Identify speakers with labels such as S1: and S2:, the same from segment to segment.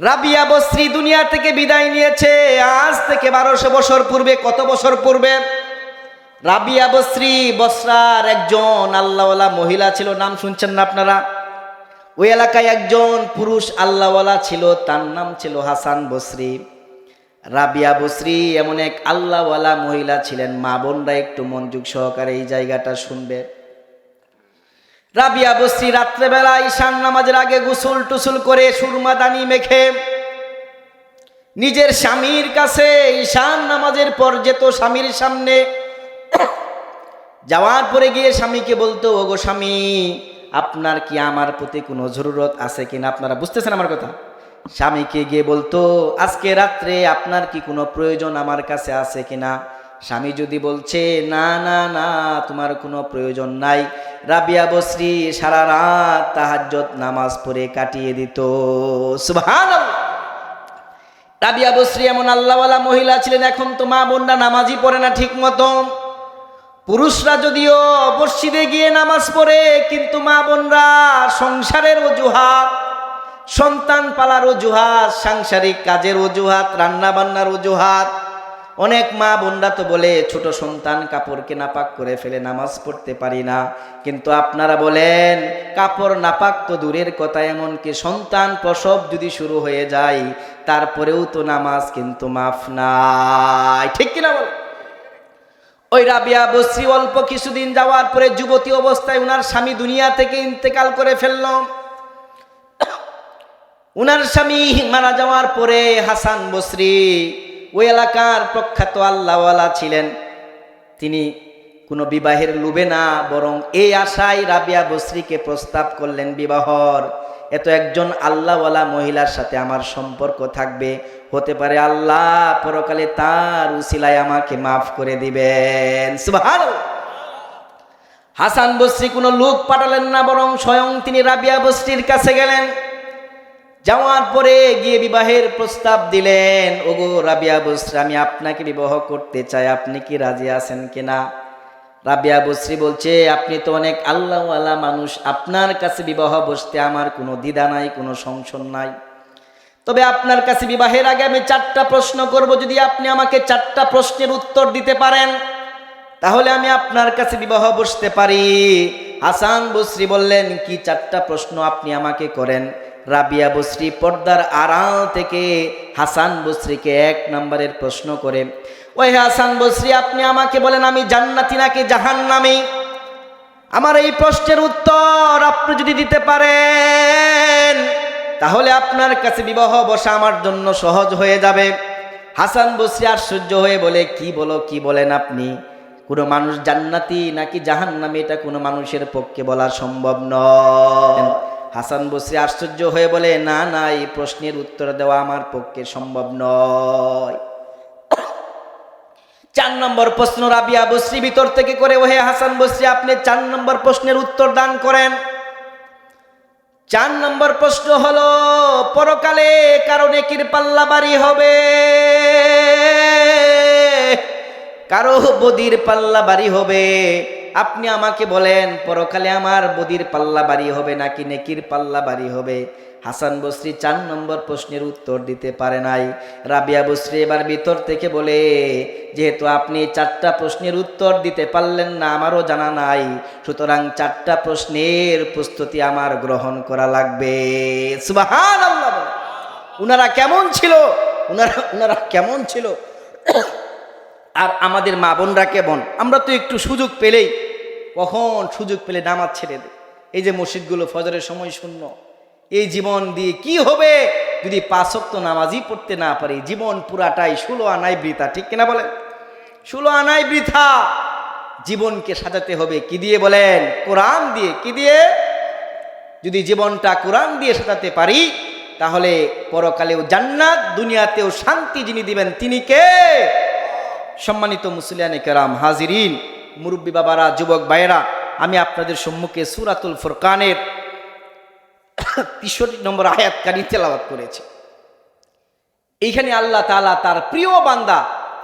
S1: রাবিয়া বসরি দুনিয়া থেকে বিদায় নিয়েছে আজ থেকে 1200 বছর পূর্বে। কত বছর পূর্বে? রাবিয়া বসরি বসরার একজন আল্লাহওয়ালা মহিলা ছিল। নাম শুনছেন না আপনারা? ওই এলাকায় একজন পুরুষ আল্লাহওয়ালা ছিল, তার নাম ছিল হাসান বসরি। রাবিয়া বসরি এমন এক আল্লাহওয়ালা মহিলা ছিলেন। মা বোনরা একটু মনোযোগ সহকারে এই জায়গাটা শুনবে। রাবিয়া বসরি রাত্রেবেলা ঈশান নামাজের আগে গোসল টুসুল করে সুরমাদানি মেখে নিজের স্বামীর কাছে ঈশান নামাজের পর যেত স্বামীর সামনে। যাওয়ার পরে গিয়ে স্বামীকে বলতো, ওগো স্বামী, আপনার কি আমার প্রতি কোনো জরুরত আছে কিনা? আপনারা বুঝতেছেন আমার কথা? স্বামীকে গিয়ে বলতো, আজকে রাত্রে আপনার কি কোনো প্রয়োজন আমার কাছে আছে কিনা? স্বামী যদি বলছে না না না, তোমার কোনো প্রয়োজন নাই, রাবিয়া বসরি সারা রাত তাহাজ্জুদ নামাজ পড়ে কাটিয়ে দিত। সুবহানাল্লাহ। রাবিয়া বসরি এমন আল্লাহওয়ালা মহিলা ছিলেন। এখন তো মা বোনরা নামাজই পড়ে না ঠিক মতো। পুরুষরা যদিও মসজিদে গিয়ে নামাজ পড়ে, কিন্তু মা বোনরা সংসারের অজুহাত, সন্তান পালার অজুহাত, সাংসারিক কাজের অজুহাত, রান্না বান্নার অজুহাত, অনেক মা বোনরা তো বলে ছোট সন্তান কাপড়কে নাপাক করে ফেলে নামাজ পড়তে পারি না। কিন্তু আপনারা বলেন কাপড় নাপাক তো দূরের কথা, এমনকি সন্তান প্রসব যদি শুরু হয়ে যায় তারপরেও তো নামাজ কিন্তু মাফ নাই, ঠিক কিনা বল? ওই রাবিয়া বসরি অল্প কিছুদিন যাওয়ার পরে যুবতী অবস্থায় উনার স্বামী দুনিয়া থেকে ইন্তেকাল করে ফেলল। উনার স্বামী মারা যাওয়ার পরে হাসান বসরি ওই এলাকার প্রখ্যাত আল্লাহওয়ালা ছিলেন। তিনি কোনো বিবাহের লোভে না, বরং এই আশায় রাবিয়া বসরিকে প্রস্তাব করলেন বিবাহর। এত একজন আল্লাহওয়ালা মহিলার সাথে আমার সম্পর্ক থাকবে, হতে পারে আল্লাহ পরকালে তার উসিলায় আমাকে মাফ করে দিবেন। সুবহানাল্লাহ। হাসান বসরি কোনো লোক পাঠালেন না, বরং স্বয়ং তিনি রাবিয়া বসরির কাছে গেলেন। যাওয়ার পরে গিয়ে বিবাহের প্রস্তাব দিলেন। ওগো রাবিয়া বসরি, আমি আপনাকে বিবাহ করতে চাই, আপনি কি রাজি আছেন কিনা? রাবিয়া বসরি বলছে, আপনি তো অনেক আল্লাহওয়ালা মানুষ, আপনার কাছে বিবাহ বসতে আমার কোনো দ্বিধা নাই, কোনো সংশয় নাই। তবে আপনার কাছে বিবাহের আগে আমি 4টা প্রশ্ন করব। যদি আপনি আমাকে 4টা প্রশ্নের উত্তর দিতে পারেন তাহলে আমি আপনার কাছে বিবাহ বসতে পারি। হাসান বসরি বললেন, কি 4টা প্রশ্ন আপনি আমাকে করেন? রাবিয়া বসরি পর্দার আড়াল থেকে হাসান বসরিকে 1 নম্বরের প্রশ্ন করে, ওই হাসান বসরি, আপনি আমাকে বলেন আমি জান্নাতি নাকি জাহান্নামী? আমার এই প্রশ্নের উত্তর আপনি যদি দিতে পারেন তাহলে আপনার কাছে বিবাহ বসা আমার জন্য সহজ হয়ে যাবে। হাসান বসরি আশ্চর্য হয়ে বলে, কি বলেন আপনি? কোনো মানুষ জান্নাতি নাকি জাহান্নামী এটা কোনো মানুষের পক্ষে বলা সম্ভব নয়। হাসান বসরি আশ্চর্য হয়ে বলে, না না, এই প্রশ্নের উত্তর দেওয়া আমার পক্ষে সম্ভব নয়। 4 নম্বর প্রশ্ন রাবিয়া বসরি ভিতর থেকে করে, ওহে হাসান বসরি, আপনি 4 নম্বর প্রশ্নের উত্তর দান করেন। 4 নম্বর প্রশ্ন হলো, পরকালে কারো নেকির পাল্লা ভারী হবে, কারো বদির পাল্লা ভারী হবে। আপনি আমাকে বলেন পরকালে আমার বদির পাল্লা ভারী হবে নাকি নেকির পাল্লা ভারী হবে? হাসান বসরি 4 নম্বর প্রশ্নের উত্তর দিতে পারে নাই। রাবিয়া বসরি এবার ভিতর থেকে বলে, যেহেতু আপনি 4টা প্রশ্নের উত্তর দিতে পারলেন না, আমারও জানা নাই, সুতরাং 4টা প্রশ্নের প্রস্তুতি আমার গ্রহণ করা লাগবে। সুবহানাল্লাহ। উনারা কেমন ছিল? উনারা কেমন ছিল? আর আমাদের মা বোনরা কেমন? আমরা তো একটু সুযোগ পেলেই, কখন সুযোগ পেলে নামাজ ছেড়ে দেয়। এই যে মসজিদগুলো ফজরের সময় শূন্য, এই জীবন দিয়ে কি হবে যদি 5 ওয়াক্ত নামাজই পড়তে না পারি? জীবন পুরাটাই 16 আনায় বৃথা, ঠিক কিনা বলেন? 16 আনায় বৃথা। জীবনকে সাজাতে হবে কি দিয়ে বলেন? কোরআন দিয়ে। কি দিয়ে? যদি জীবনটা কোরআন দিয়ে সাজাতে পারি তাহলে পরকালেও জান্নাত, দুনিয়াতেও শান্তি যিনি দিবেন তিনি কে? সম্মানিত মুসলিয়ানে কেরাম, হাজিরিন, মুরব্বী বাবারা, যুবক ভাইয়েরা, আমি আপনাদের সম্মুখে সূরাতুল ফুরকানের 63 নম্বর আয়াত কারি তেলাওয়াত করেছি। এইখানে আল্লাহ তাআলা তার প্রিয় বান্দা,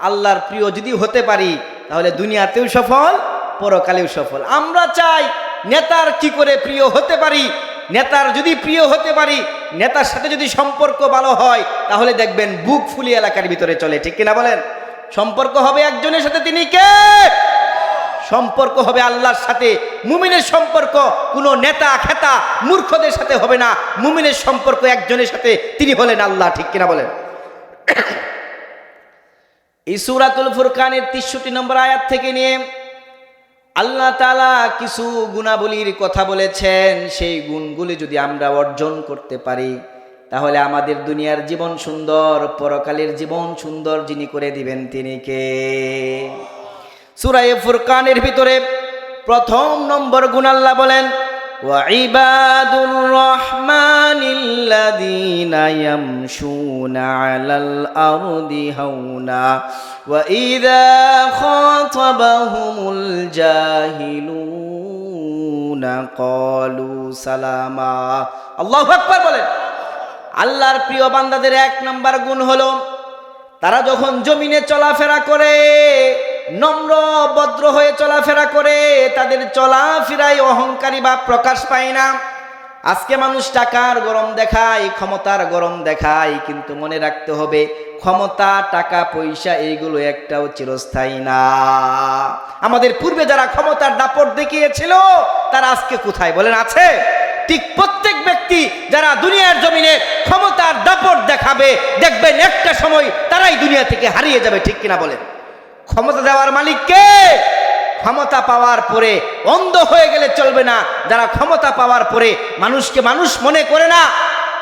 S1: আল্লাহর প্রিয় যদি হতে পারি তাহলে দুনিয়াতেও সফল, পরকালেও সফল। আমরা চাই নেতার কি করে প্রিয় হতে পারি, নেতার যদি প্রিয় হতে পারি নেতার সাথে যদি সম্পর্ক ভালো হয় তাহলে দেখবেন বুক ফুলি এলাকার ভিতরে চলে, ঠিক কিনা বলেন? সম্পর্ক হবে একজনের সাথে, তিনি কে? সম্পর্ক হবে আল্লাহর সাথে। মুমিনের সম্পর্ক কোনো নেতা খেতা মূর্খদের সাথে হবে না। মুমিনের সম্পর্ক একজনের সাথে, তিনি হলেন আল্লাহ, ঠিক কিনা বলেন? এই সূরাতুল ফুরকানের 63 নম্বর আয়াত থেকে নিয়ে আল্লাহ তাআলা কিছু গুণাবলীর কথা বলেছেন। সেই গুণগুলি যদি আমরা অর্জন করতে পারি তাহলে আমাদের দুনিয়ার জীবন সুন্দর, পরকালের জীবন সুন্দর যিনি করে দিবেন তিনি কে? সূরা ফুরকানের ভিতরে প্রথম নম্বর গুণ আল্লাহ বলেন, ওয়া ইবাদুর রহমানিল্লাযীনা ইয়ামশুনা আলাল আরদি হাওনা ওয়া ইযা খাতাবাহুমুল জাহিলুনা ক্বালু সালামা। আল্লাহু আকবার বলেন। আল্লাহর প্রিয় বান্দাদের এক নম্বর গুণ হলো তারা যখন জমিনে চলাফেরা করে নম্র ভদ্র হয়ে চলাফেরা করে, তাদের চলাফেরায় অহংকারী বা প্রকাশ পায় না। আজকে মানুষ টাকার গরম দেখায়, ক্ষমতার গরম দেখায়, কিন্তু মনে রাখতে হবে ক্ষমতা, টাকা পয়সা এইগুলো একটাও চিরস্থায়ী না। আমাদের পূর্বে যারা ক্ষমতার দাপট দেখিয়েছিল তারা আজকে কোথায় বলেন? আছে? ঠিক প্রত্যেক ব্যক্তি যারা দুনিয়ার জমিনে ক্ষমতার দাপট দেখাবে দেখবেন একটা সময় তারাই দুনিয়া থেকে হারিয়ে যাবে, ঠিক কিনা বলেন? ক্ষমতা দেওয়ার মালিক কে? ক্ষমতা পাওয়ার পরে অন্ধ হয়ে গেলে চলবে না। যারা ক্ষমতা পাওয়ার পরে মানুষকে মানুষ মনে করে না,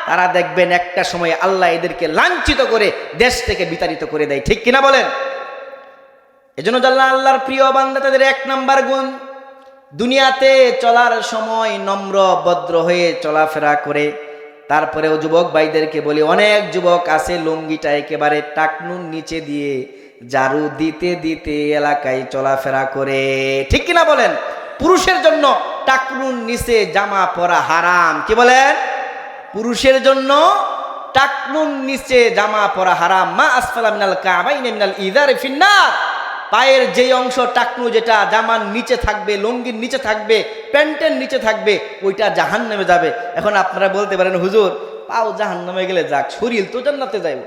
S1: তারা দেখবেন একটা সময় আল্লাহ এদেরকে লাঞ্ছিত করে দেশ থেকে বিতাড়িত করে দেয়, ঠিক কিনা বলেন? এজন্য আল্লাহর প্রিয় বান্দা তাদের এক নাম্বার গুণ, দুনিয়াতে চলার সময় নম্র ভদ্র হয়ে চলাফেরা করে। তারপরেও যুবক ভাইদেরকে বলি, অনেক যুবক আছে লুঙ্গিটা একেবারে টাকনুর নিচে দিয়ে ঝাড়ু দিতে দিতে এলাকায় চলাফেরা করে, ঠিক কিনা বলেন? পুরুষের জন্য টাকনুর নিচে জামা পরা হারাম, কি বলেন? পুরুষের জন্য টাকনুর নিচে জামা পরা হারাম। মা আসফালা মিনাল কাবাইনি মিনাল ইযারি ফিন্নার। পায়ের যে অংশ টাকনু, যেটা জামার নিচে থাকবে, লুঙ্গির নিচে থাকবে, প্যান্টের নিচে থাকবে, ওইটা জাহান্নামে যাবে। এখন আপনারা বলতে পারেন, হুজুর পাও জাহান্নামে গেলে যাক, শরীর তো জান্নাতে যাইব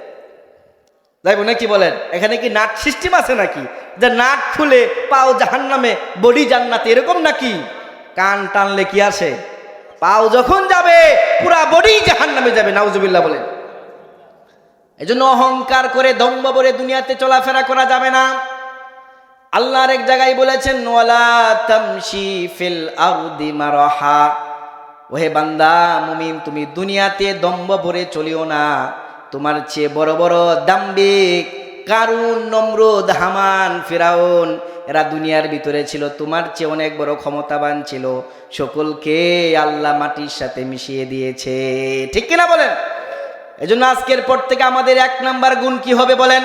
S1: নাকি বলেন? এখানে কি নাট সিস্টেম আছে নাকি যে নাট খুলে পাও জাহান্নামে বডি জান্নাতে, এরকম নাকি? কান টানলে কি আসে? পাও যখন যাবে পুরা বডি জাহান্নামে যাবে, নাউজুবিল্লাহ বলেন। এজন্য অহংকার করে দম্ভ ভরে দুনিয়াতে চলাফেরা করা যাবে না। আল্লাহর এক জায়গায় বলেছেন, ওয়ালা তামশি ফিল আরদি মারহা। ওহে বান্দা মুমিন, তুমি দুনিয়াতে দম্ভ ভরে চলিও না। তোমার চেয়ে বড় বড় দাম্ভিক কারুন, নমরুদ, হামান, ফিরাউন এরা দুনিয়ার ভিতরে ছিল, তোমার চেয়ে অনেক বড় ক্ষমতাবান ছিল। সকলকে আল্লাহ মাটির সাথে মিশিয়ে দিয়েছে, ঠিক কিনা বলেন? এজন্য আজকের পর থেকে আমাদের এক নাম্বার গুণ কি হবে বলেন?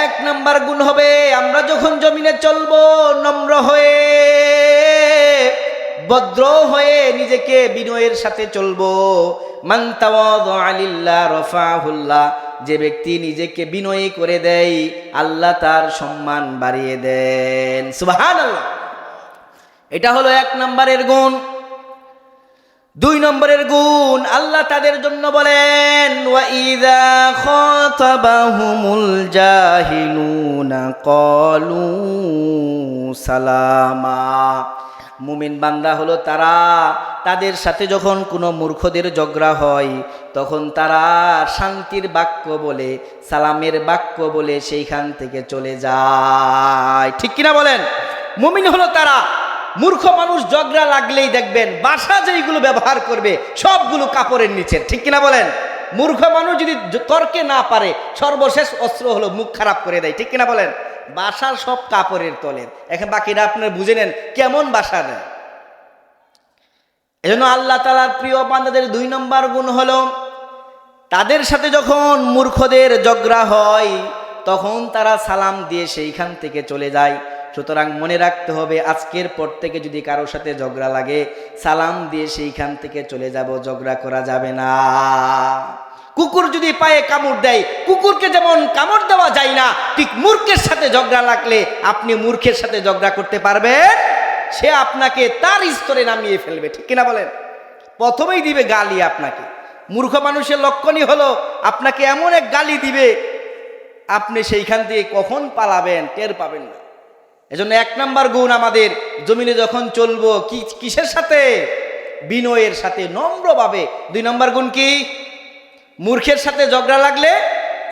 S1: এক নাম্বার গুণ হবে আমরা যখন জমিনে চলবো নম্র হয়ে, ভদ্র হয়ে, নিজেকে বিনয়ের সাথে চলবো। মান তাওয়াযা লিল্লাহ রাফাহুল্লাহ। যে ব্যক্তি নিজেকে বিনয়ী করে দেয় আল্লাহ তার সম্মান বাড়িয়ে দেন, সুবহানাল্লাহ। এটা হলো এক নম্বরের গুণ। দুই নম্বরের গুণ আল্লাহ তাদের জন্য বলেন, ওয়া ইযা খাতাবাহুমুল জাহিলুনা ক্বালু সালামা। মুমিন বান্দা হলো তারা, তাদের সাথে যখন কোনো মূর্খদের ঝগড়া হয় তখন তারা শান্তির বাক্য বলে, সালামের বাক্য বলে সেইখান থেকে চলে যায়, ঠিক কিনা বলেন? মুমিন হলো তারা। মূর্খ মানুষ ঝগড়া লাগলেই দেখবেন ভাষা যেইগুলো ব্যবহার করবে সবগুলো কাপড়ের নিচে, ঠিক কিনা বলেন? মূর্খ মানুষ যদি তর্কে না পারে সর্বশেষ অস্ত্র হলো মুখ খারাপ করে দেয়, ঠিক কিনা বলেন? ভাষা সব কাপড়ের তলের। এখন বাকিটা আপনারা বুঝে নেন কেমন ভাষা দেয়। এজন্য আল্লাহ তাআলার প্রিয় বান্দাদের দুই নম্বর গুণ হলো তাদের সাথে যখন মূর্খদের ঝগড়া হয় তখন তারা সালাম দিয়ে সেইখান থেকে চলে যায়। সুতরাং মনে রাখতে হবে আজকের পর থেকে যদি কারোর সাথে ঝগড়া লাগে সালাম দিয়ে সেইখান থেকে চলে যাব, ঝগড়া করা যাবে না। কুকুর যদি পায়ে কামড় দেয়, কুকুরকে যেমন কামড় দেওয়া যায় না, ঠিক মূর্খের সাথে ঝগড়া লাগলে আপনি মূর্খের সাথে ঝগড়া করতে পারবেন? সে আপনাকে তার স্তরে নামিয়ে ফেলবে, ঠিক কিনা বলেন? প্রথমেই দিবে গালি আপনাকে, মূর্খ মানুষের লক্ষণই হলো আপনাকে এমন এক গালি দিবে, আপনি সেইখান থেকে কখন পালাবেন টের পাবেন না। এজন্য 1 নাম্বার গুণ আমাদের জমিনে যখন চলবো কিসের সাথে? বিনয়ের সাথে, নম্রভাবে। 2 নাম্বার গুণ কি? মূর্খের সাথে ঝগড়া লাগলে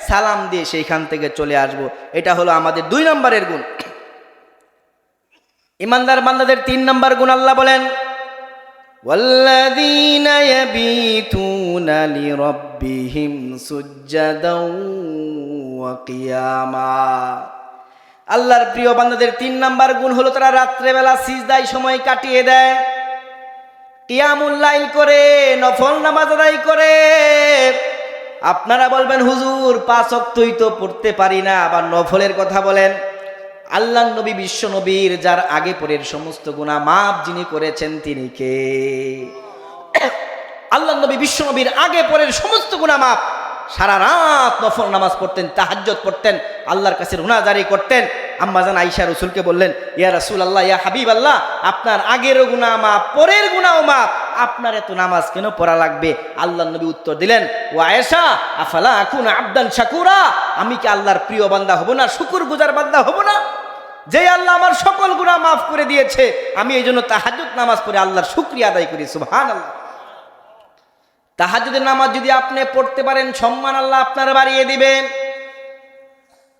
S1: সালাম দিয়ে সেইখান থেকে চলে আসব। এটা হলো আমাদের 2 নাম্বারের গুণ। ইমানদার বান্দাদের 3 নাম্বার গুণ আল্লাহ বলেন, ওয়াল্লাযীনা ইয়াবিতুনা লিরাব্বিহিম সুজদাও ওয়া কিয়ামা। আল্লাহর প্রিয় বান্দাদের 3 নাম্বার গুণ হলো তারা রাত্রেবেলা সিজদায় সময় কাটিয়ে দেয়, কিয়ামুল লাইল করে, নফল নামাজ আদায় করে। আপনারা বলবেন হুজুর 5 ওয়াক্তই তো পড়তে পারি না, আবার নফলের কথা বলেন। আল্লাহর নবী বিশ্ব নবীর যার আগে পরের সমস্ত গুনাহ মাফ যিনি করেছেন তিনি কে? আল্লাহর নবী বিশ্ব নবীর আগে পরের সমস্ত গুনাহ মাফ। সারা রাত নফল নামাজ পড়তেন, তাহাজ্জুদ পড়তেন, আল্লাহর কাছে রুনাজারি করতেন। আম্মা জান আয়েশা রাসূলকে বললেন, ইয়া রাসূলুল্লাহ, ইয়া হাবিবাল্লাহ, আপনার আগেরও গুনাহ মাফ, পরের গুনাহও মাফ, আপনার এত নামাজ কেন পড়া লাগবে? আল্লাহর নবী উত্তর দিলেন, ও আয়েশা, আফালা আকুনা আবদান শাকুরা, আমি কি আল্লাহর প্রিয় বান্দা হব না, শুকরগুজার বান্দা হব না? যে আল্লাহ আমার সকল গুনাহ মাফ করে দিয়েছে, আমি এই জন্য তাহাজ্জুদ নামাজ পড়ে আল্লাহর শুকরিয়া আদায় করি। সুবহানাল্লাহ। তাহাজ্জুদের নামাজ যদি আপনি পড়তে পারেন, সম্মান আল্লাহ আপনার বাড়িয়ে দিবেন।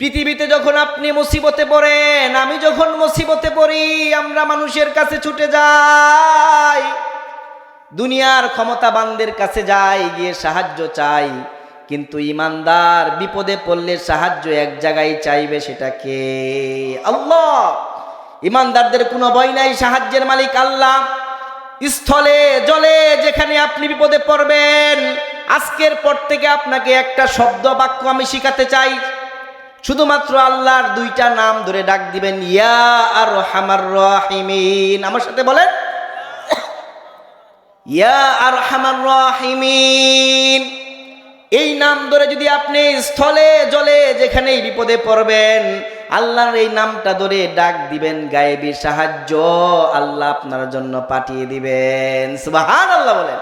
S1: পৃথিবীতে যখন আপনি মুসিবতে পড়েন, আমি যখন মুসিবতে পড়ি, আমরা মানুষের কাছে ছুটে যাই, দুনিয়ার ক্ষমতাবানদের কাছে যাই, গিয়ে সাহায্য চাই। কিন্তু ইমানদার বিপদে পড়লে সাহায্য এক জায়গায় চাইবে, সেটা কে? আল্লাহ। ইমানদারদের কোনো ভয় নাই, সাহায্যের মালিক আল্লাহ। স্থলে জলে যেখানে আপনি বিপদে পড়বেন, আজকের পর থেকে আপনাকে একটা শব্দ বাক্য আমি শিখাতে চাই। শুধুমাত্র আল্লাহর 2টা নাম ধরে ডাক দিবেন, ইয়া আরহামার রাহিমিন। আমার সাথে বলেন, ইয়া আরহামার রাহিমিন। এই নাম ধরে যদি আপনি স্থলে জলে যেখানেই বিপদে পড়বেন, আল্লাহর এই নামটা ধরে ডাক দিবেন, গায়েবী সাহায্য আল্লাহ আপনার জন্য পাঠিয়ে দিবেন। সুবহানাল্লাহ বলেন।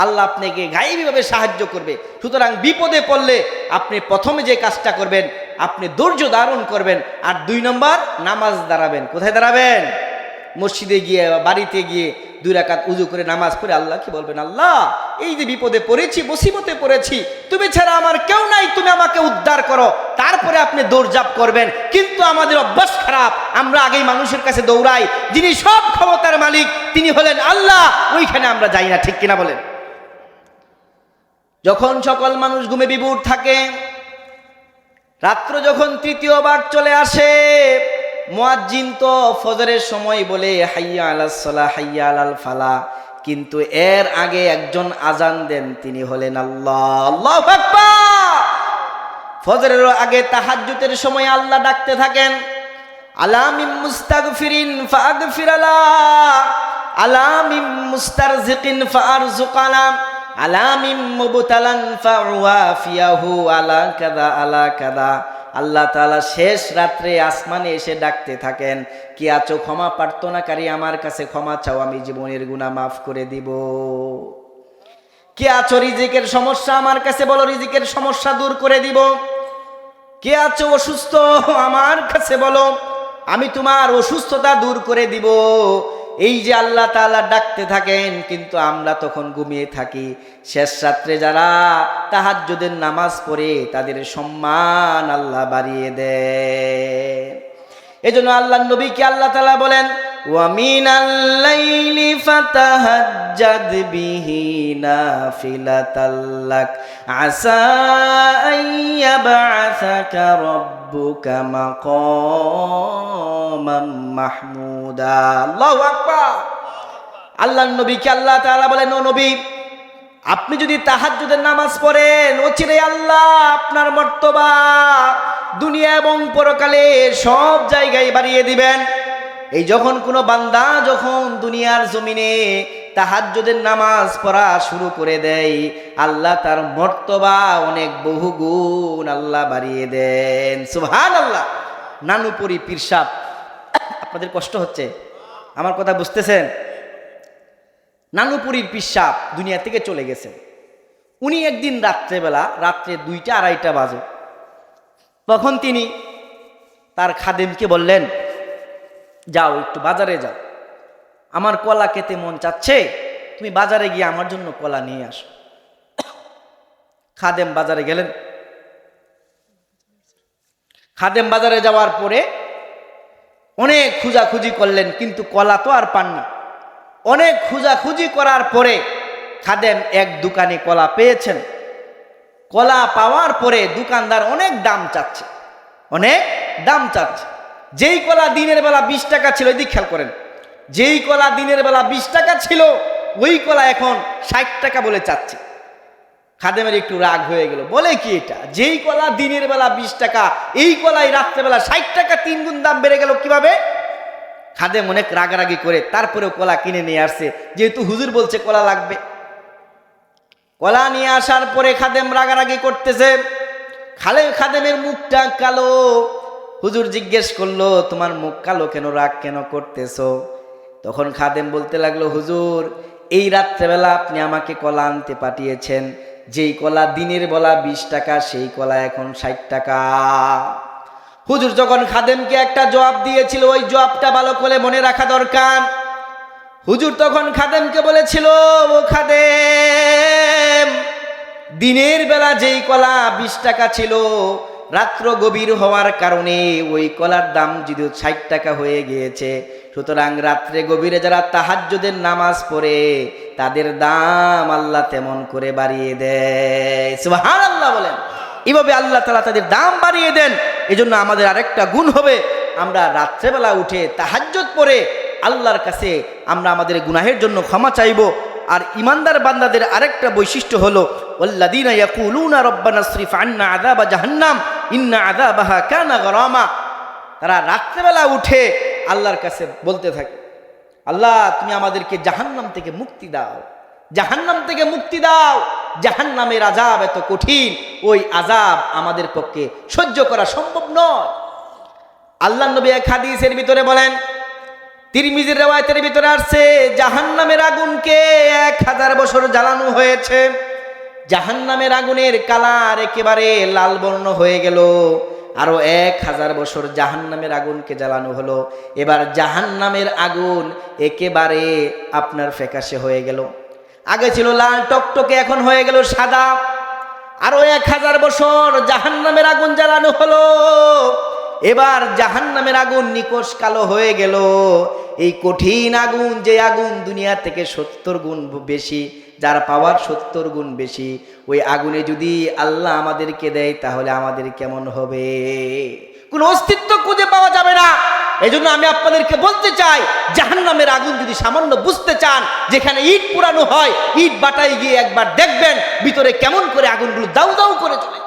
S1: আল্লাহ আপনাকে গায়েবীভাবে সাহায্য করবে। সুতরাং বিপদে পড়লে আপনি প্রথমে যে কাজটা করবেন, আপনি ধৈর্য ধারণ করবেন, আর 2 নম্বর নামাজ দাঁড়াবেন। কোথায় দাঁড়াবেন? মসজিদে গিয়ে, বাড়িতে গিয়ে 2 রাকাত উজু করে নামাজ পড়ে আল্লাহ কি বলবেন, আল্লাহ এই যে বিপদে পড়েছি, মুসিবতে পড়েছি, তুমি ছাড়া আমার কেউ নাই, তুমি আমাকে উদ্ধার করো। তারপরে আপনি দৌড়ঝাঁপ করবেন। কিন্তু আমাদের অভ্যাস খারাপ, আমরা আগেই মানুষের কাছে দৌড়াই, যিনি সব ক্ষমতার মালিক তিনি হলেন আল্লাহ, ওইখানে আমরা যাই না। ঠিক কিনা বলেন? যখন সকল মানুষ ঘুমে বিভোর থাকে, রাত্র যখন 3য় ভাগ চলে আসে, মুয়াজ্জিন তো ফজরের সময় বলে হাইয়া আলাস সালাহ, হাইয়া আলাল ফালাহ, কিন্তু এর আগে একজন আজান দেন, তিনি হলেন আল্লাহ। আল্লাহু আকবার। ফজরের আগে তাহাজ্জুদের সময় আল্লাহ ডাকতে থাকেন, আলামিম মুস্তাগফিরিন ফাগফিরালা, আলামিম মুস্তারজিকিন ফারজুকানা, আলামিম মুবতালান ফাওয়াফিয়াহু, আলা কাদা আলা কাদা। আল্লাহ তাআলা শেষ রাত্রে আসমানে এসে ডাকতে থাকেন, কি আছো ক্ষমা প্রার্থনাকারী, আমার কাছে ক্ষমা চাও, আমি জীবনের গুনাহ মাফ করে দিব। কে আছো রিজিকের সমস্যা, আমার কাছে বলো, রিজিকের সমস্যা দূর করে দিব। কে আছো অসুস্থ, আমার কাছে বলো, আমি তোমার অসুস্থতা দূর করে দিব। এই যে আল্লাহ তাআলা ডাকতে থাকেন, কিন্তু আমরা তখন ঘুমিয়ে থাকি। শেষ রাত্রে যারা তাহাজ্জুদের নামাজ পড়ে, তাদের সম্মান আল্লাহ বাড়িয়ে দেন। এজন্য আল্লাহর নবীকে আল্লাহ তাআলা বলেন, ওয়া মিনাল লাইলি ফাতাহাজ্জাদ বিহি নাফিলাতাল লাক আসা আইয়াবআসাকা রাব্বুকা মাকামাম মাহমুদা। আল্লাহু আকবার। আল্লাহর নবীকে আল্লাহ তাআলা বলেন, ও নবী, আপনি যদি তাহাজ্জুদের নামাজ পড়েন, অচিরে আল্লাহ আপনার মর্তবা দুনিয়া এবং পরকালে সব জায়গায় বাড়িয়ে দিবেন। এই যখন কোনো বান্দা যখন দুনিয়ার জমিনে তাহাজ্জুদের নামাজ পড়া শুরু করে দেয়, আল্লাহ তার মর্তবা অনেক বহুগুণ আল্লাহ বাড়িয়ে দেন। সুবহানাল্লাহ। নানুপুরি পীর সাহেব, আপনাদের কষ্ট হচ্ছে, আমার কথা বুঝতেছেন? নানুপুরীর পীর সাহেব দুনিয়া থেকে চলে গেছেন। উনি একদিন রাত্রে 2টা 2:30 বাজে, তখন তিনি তার খাদেমকে বললেন, যাও একটু বাজারে যাও, আমার কলা খেতে মন চাচ্ছে, তুমি বাজারে গিয়ে আমার জন্য কলা নিয়ে আসো। খাদেম বাজারে গেলেন। খাদেম বাজারে যাওয়ার পরে অনেক খোঁজাখুঁজি করলেন, কিন্তু কলা তো আর পান না। অনেক খোঁজাখুঁজি করার পরে খাদেম এক দোকানে কলা পেয়েছেন। কলা পাওয়ার পরে দোকানদার অনেক দাম চাচ্ছে, অনেক দাম চাচ্ছে। যেই কলা দিনের বেলা 20 টাকা ছিল, এদিক খেয়াল করেন, যেই কলা দিনের বেলা 20 টাকা ছিল, ওই কলা এখন 60 টাকা বলে চাচ্ছে। খাদেমের একটু রাগ হয়ে গেল, বলে কি এটা, যেই কলা দিনের বেলা 20 টাকা, এই কলাই রাত্রেবেলা 60 টাকা, 3 গুণ দাম বেড়ে গেল কিভাবে? খাদেম অনেক রাগারাগি করে তারপরেও কলা কিনে নিয়ে আসছে, যেহেতু হুজুর বলছে কলা লাগবে। কলা নিয়ে আসার পরে খাদেম রাগারাগি করতেছে, খাদেমের মুখটা কালো। হুজুর জিজ্ঞেস করলো, তোমার মুখ কালো কেন, রাগ কেন করতেছো? তখন খাদেম বলতে লাগলো, হুজুর এই রাত্রেবেলা আপনি আমাকে কলা আনতে পাঠিয়েছেন, যেই কলা দিনের বেলা 20 টাকা, সেই কলা এখন 60 টাকা। হুজুর যখন খাদেমকে একটা জবাব দিয়েছিল, ওই জবাবটা ভালো করে মনে রাখা দরকার। হুজুর তখন খাদেমকে বলেছিল, ও খাদেম, দিনের বেলা যেই কলা 20 টাকা ছিল, রাত্র গভীর হওয়ার কারণে ওই কলার দাম যদি 60 টাকা হয়ে গিয়েছে, সুতরাং রাত্রে গভীরে যারা তাহাজ্জুদের নামাজ পড়ে তাদের দাম আল্লাহ তেমন করে বাড়িয়ে দেয়। সুবহানাল্লাহ বলেন। এইভাবে আল্লাহ তাআলা তাদের দাম বাড়িয়ে দেন। এজন্য আমাদের আরেকটা গুণ হবে, আমরা রাত্রেবেলা উঠে তাহাজ্জুদ পড়ে আল্লাহর কাছে আমরা আমাদের গুনাহের জন্য ক্ষমা চাইব। আর ইমানদার বান্দাদের আরেকটা বৈশিষ্ট্য হলো, ওয়াল্লাযীনা ইয়াকুলুনা রব্বানা সরিফ আন্না আযাবা জাহান্নাম ইন্না আযাবাহা কানা গরামা। তারা রাত্রেবেলা উঠে আল্লাহর কাছে বলতে থাকে, আল্লাহ তুমি আমাদেরকে জাহান্নাম থেকে মুক্তি দাও, জাহান্নাম থেকে মুক্তি দাও, জাহান্নামের আযাব এত কঠিন, ওই আযাব আমাদের পক্ষে সহ্য করা সম্ভব নয়। আল্লাহর নবী এক হাদিসের ভিতরে বলেন, তিরমিজির riwayতের ভিতরে আসছে, জাহান্নামের আগুনকে 1000 বছর জ্বালানো হয়েছে, জাহান্নামের আগুনের কালার একেবারে লাল বর্ণ হয়ে গেল। আরো 1000 বছর জাহান্নামের আগুনকে জ্বালানো হলো, এবার জাহান্নামের আগুন একেবারে আপনার ফ্যাকাশে হয়ে গেল। আগে ছিল লাল টকটকে, এখন হয়ে গেল সাদা। আরো 1000 বছর জাহান্নামের আগুন জ্বালানো হলো, এবার জাহান্নামের আগুন নিকষ কালো হয়ে গেল। এই কঠিন আগুন, যে আগুন দুনিয়া থেকে 70 গুণ বেশি, যার পাওয়ার 70 গুণ বেশি, ওই আগুনে যদি আল্লাহ আমাদেরকে দেয় তাহলে আমাদের কেমন হবে? কোনো অস্তিত্ব খুঁজে পাওয়া যাবে না। এজন্য আমি আপনাদেরকে বলতে চাই, জাহান্নামের আগুন যদি সামান্য বুঝতে চান, যেখানে ইট পোড়ানো হয়, ইট বাটায় গিয়ে একবার দেখবেন ভিতরে কেমন করে আগুনগুলো দাউ দাউ করে জ্বলে,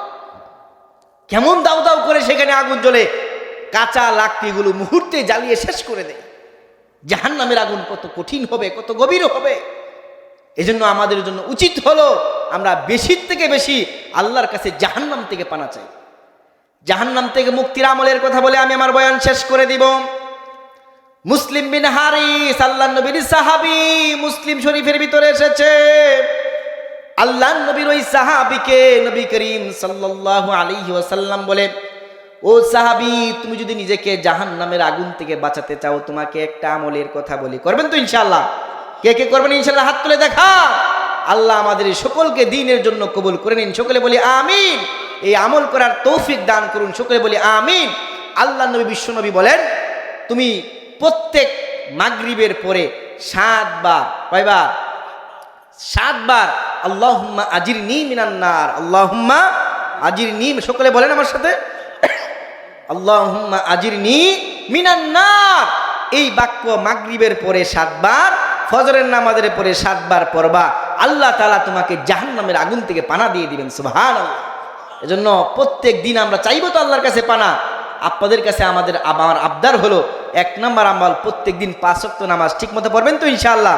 S1: কেমন দাউ দাউ করে সেখানে আগুন জ্বলে, কাঁচা লাকড়িগুলো মুহূর্তে জ্বালিয়ে শেষ করে দেয়। জাহান্নামের আগুন কত কঠিন হবে, কত গভীর হবে। এজন্য আমাদের জন্য উচিত হলো আমরা বেশির থেকে বেশি আল্লাহর কাছে জাহান্নাম থেকে পানা চাই। জাহান্নাম থেকে মুক্তির আমলের কথা বলে আমি আমার বয়ান শেষ করে দিব। মুসলিম বিন হারিস আল্লাহর নবীর সাহাবী, মুসলিম শরীফের ভিতরে এসেছে, আল্লাহর নবীর ওই সাহাবীকে নবী করিম সাল্লাল্লাহু আলাইহি ওয়াসাল্লাম বলে, ও সাহাবী, তুমি যদি নিজেকে জাহান্নামের আগুন থেকে বাঁচাতে চাও, তোমাকে একটা আমলের কথা বলি, করবেন তো ইনশাআল্লাহ? কে কে করবেন ইনশাআল্লাহ? হাত তুলে দেখা। আল্লাহ আমাদের সকলকে দ্বীনের জন্য কবুল করে নিন, সকলে বলি আমিন। এই আমল করার তৌফিক দান করুন, সকলে বলি আমিন। আল্লাহ নবী বিশ্বনবী বলেন, তুমি প্রত্যেক মাগরিবের পরে 7 বার, কয়বার? 7 বার আল্লাহুম্মা আজিরনি মিনান নার, আল্লাহুম্মা আজিরনি, সকলে বলেন আমার সাথে, আল্লাহুম্মা আজিরনি মিনান নার। এই বাক্য মাগরিবের পরে 7 বার, ফজরের নামাজের পরে 7 বার পড়বা, আল্লাহ তাআলা তোমাকে জাহান্নামের আগুন থেকে পানা দিয়ে দিবেন। সুবহানাল্লাহ। এজন্য প্রত্যেক দিন আমরা চাইবো তো আল্লাহর কাছে পানা। আপনাদের কাছে আমার আবদার হলো, 1 নম্বর আমল, প্রত্যেক দিন 5 ওয়াক্ত নামাজ ঠিক মতো পড়বেন তো ইনশাআল্লাহ।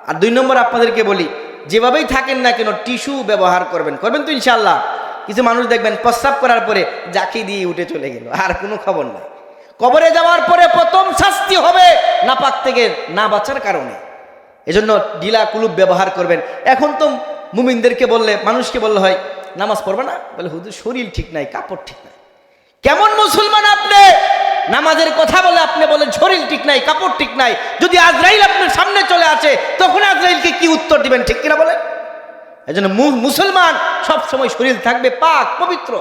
S1: আর 2 নম্বর আপনাদেরকে বলি, যেভাবেই থাকেন না কেন টিস্যু ব্যবহার করবেন, করবেন তো ইনশাআল্লাহ। কিছু মানুষ দেখবেন প্রস্রাব করার পরে জাকি দিয়ে উঠে চলে গেল, আর কোনো খবর নাই। কবরে যাওয়ার পরে প্রথম শাস্তি হবে নাপাক থেকে না বাঁচার কারণে। এজন্য ঢিলা কুলুপ ব্যবহার করবেন। এখন তো মুমিনদেরকে বললে, মানুষকে বললে হয় নামাজ পড়বে না, বলে হুজুর শরীর ঠিক নাই, কাপড় ঠিক নাই। কেমন মুসলমান আপনি? নামাজের কথা বলে আপনি বলেন শরীর ঠিক নাই, কাপড় ঠিক নাই। যদি আজরাইল আপনার সামনে চলে আসে তখন আজরাইলকে কি উত্তর দিবেন, ঠিক কিনা বলেন? এই জন্য মুসলমান সবসময় শরীর থাকবে পাক পবিত্র,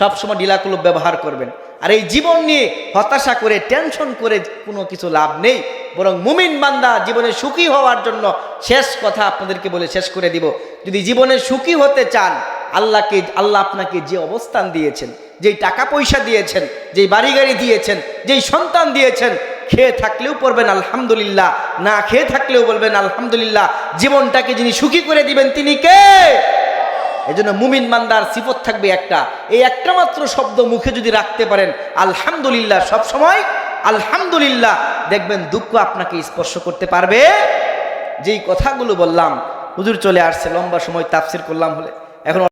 S1: সবসময় ডিলাকুলুপ ব্যবহার করবেন। আর এই জীবন নিয়ে হতাশা করে টেনশন করে কোনো কিছু লাভ নেই, বরং মুমিন বান্দা জীবনে সুখী হওয়ার জন্য শেষ কথা আপনাদেরকে বলে শেষ করে দিব। যদি জীবনে সুখী হতে চান, আল্লাহ আপনাকে যে অবস্থান দিয়েছেন, যেই টাকা পয়সা দিয়েছেন, যেই বাড়ি গাড়ি দিয়েছেন, যেই সন্তান দিয়েছেন, খেয়ে থাকলেও পড়বেন আলহামদুলিল্লাহ, না খেয়ে থাকলেও বলবেন আলহামদুলিল্লাহ। জীবনটাকে যিনি সুখী করে দিবেন তিনি কে? এই জন্য মুমিন বান্দার সিফত থাকবে একটা, এই একটা মাত্র শব্দ মুখে যদি রাখতে পারেন আলহামদুলিল্লাহ, সব সময় আলহামদুলিল্লাহ, দেখবেন দুঃখ আপনাকে স্পর্শ করতে পারবে। যেই কথাগুলো বললাম, হুজুর চলে আসছে, লম্বা সময় তাফসির করলাম হলে, এখন